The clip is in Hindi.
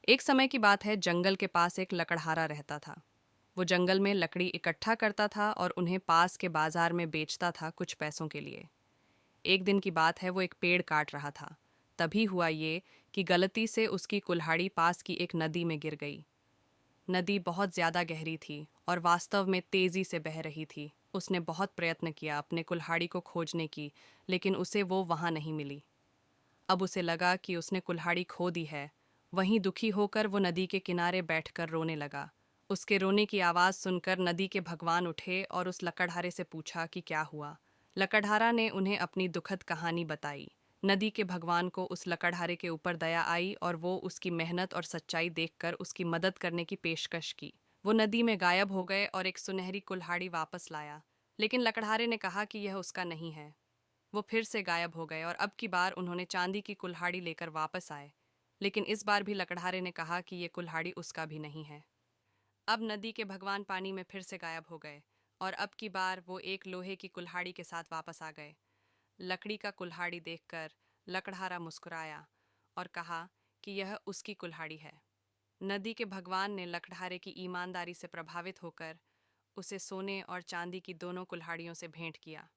एक समय की बात है, जंगल के पास एक लकड़हारा रहता था। वो जंगल में लकड़ी इकट्ठा करता था और उन्हें पास के बाजार में बेचता था कुछ पैसों के लिए। एक दिन की बात है, वो एक पेड़ काट रहा था। तभी हुआ ये कि गलती से उसकी कुल्हाड़ी पास की एक नदी में गिर गई। नदी बहुत ज्यादा गहरी थी और वास्तव में तेजी से बह रही थी। उसने बहुत प्रयत्न किया अपने कुल्हाड़ी को खोजने की, लेकिन उसे वो वहां नहीं मिली। अब उसे लगा कि उसने कुल्हाड़ी खो दी है। वहीं दुखी होकर वो नदी के किनारे बैठकर रोने लगा। उसके रोने की आवाज़ सुनकर नदी के भगवान उठे और उस लकड़हारे से पूछा कि क्या हुआ। लकड़हारा ने उन्हें अपनी दुखद कहानी बताई। नदी के भगवान को उस लकड़हारे के ऊपर दया आई और वो उसकी मेहनत और सच्चाई देखकर उसकी मदद करने की पेशकश की। वो नदी में गायब हो गए और एक सुनहरी कुल्हाड़ी वापस लाया। लेकिन लकड़हारे ने कहा कि यह उसका नहीं है। वो फिर से गायब हो गए और अब की बार उन्होंने चांदी की कुल्हाड़ी लेकर वापस आए। लेकिन इस बार भी लकड़हारे ने कहा कि ये कुल्हाड़ी उसका भी नहीं है। अब नदी के भगवान पानी में फिर से गायब हो गए और अब की बार वो एक लोहे की कुल्हाड़ी के साथ वापस आ गए। लकड़ी का कुल्हाड़ी देखकर लकड़हारा मुस्कुराया और कहा कि यह उसकी कुल्हाड़ी है। नदी के भगवान ने लकड़हारे की ईमानदारी से प्रभावित होकर उसे सोने और चांदी की दोनों कुल्हाड़ियों से भेंट किया।